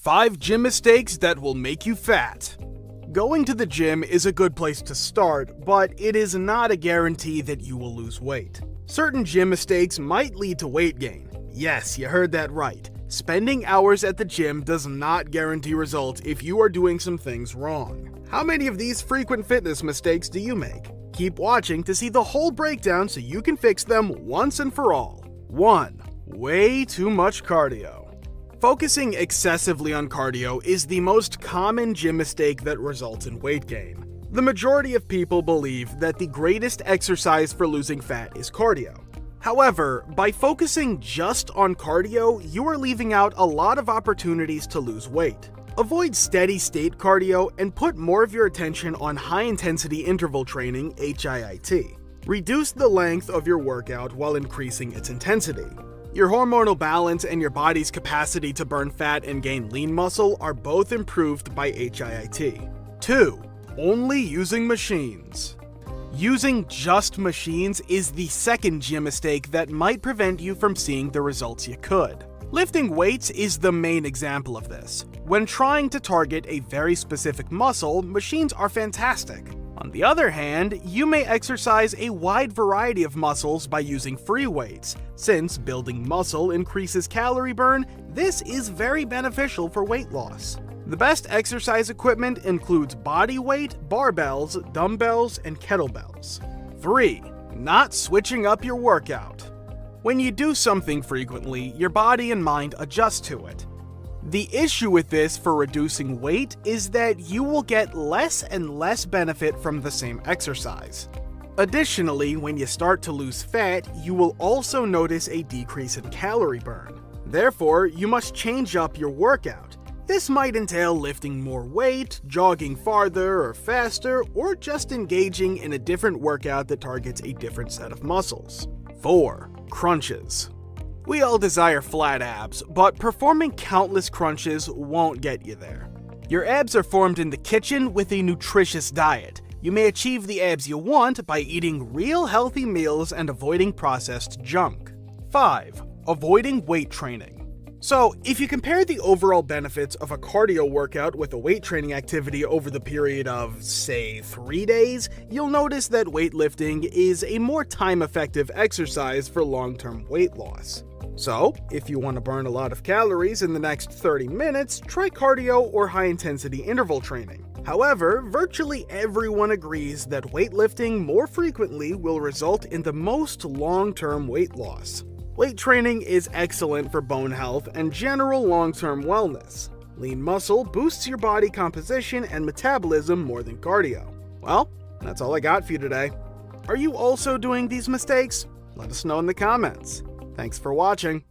5 gym mistakes that will make you fat. Going to the gym is a good place to start, but it is not a guarantee that you will lose weight. Certain gym mistakes might lead to weight gain. Yes, you heard that right. Spending hours at the gym does not guarantee results if you are doing some things wrong. How many of these frequent fitness mistakes do you make? Keep watching to see the whole breakdown so you can fix them once and for all. 1. Way too much cardio. Focusing excessively on cardio is the most common gym mistake that results in weight gain. The majority of people believe that the greatest exercise for losing fat is cardio. However, by focusing just on cardio, you are leaving out a lot of opportunities to lose weight. Avoid steady-state cardio and put more of your attention on high-intensity interval training, HIIT. Reduce the length of your workout while increasing its intensity. Your hormonal balance and your body's capacity to burn fat and gain lean muscle are both improved by HIIT. 2. Only using machines. Using just machines is the second gym mistake that might prevent you from seeing the results you could. Lifting weights is the main example of this. When trying to target a very specific muscle, machines are fantastic. On the other hand, you may exercise a wide variety of muscles by using free weights. Since building muscle increases calorie burn, this is very beneficial for weight loss. The best exercise equipment includes body weight, barbells, dumbbells, and kettlebells. 3. Not switching up your workout. When you do something frequently, your body and mind adjust to it. The issue with this for reducing weight is that you will get less and less benefit from the same exercise. Additionally, when you start to lose fat, you will also notice a decrease in calorie burn. Therefore, you must change up your workout. This might entail lifting more weight, jogging farther or faster, or just engaging in a different workout that targets a different set of muscles. 4. Crunches. We all desire flat abs, but performing countless crunches won't get you there. Your abs are formed in the kitchen with a nutritious diet. You may achieve the abs you want by eating real healthy meals and avoiding processed junk. 5. Avoiding weight training. So, if you compare the overall benefits of a cardio workout with a weight training activity over the period of, say, 3 days, you'll notice that weightlifting is a more time-effective exercise for long-term weight loss. So, if you want to burn a lot of calories in the next 30 minutes, try cardio or high-intensity interval training. However, virtually everyone agrees that weightlifting more frequently will result in the most long-term weight loss. Weight training is excellent for bone health and general long-term wellness. Lean muscle boosts your body composition and metabolism more than cardio. Well, that's all I got for you today. Are you also doing these mistakes? Let us know in the comments. Thanks for watching.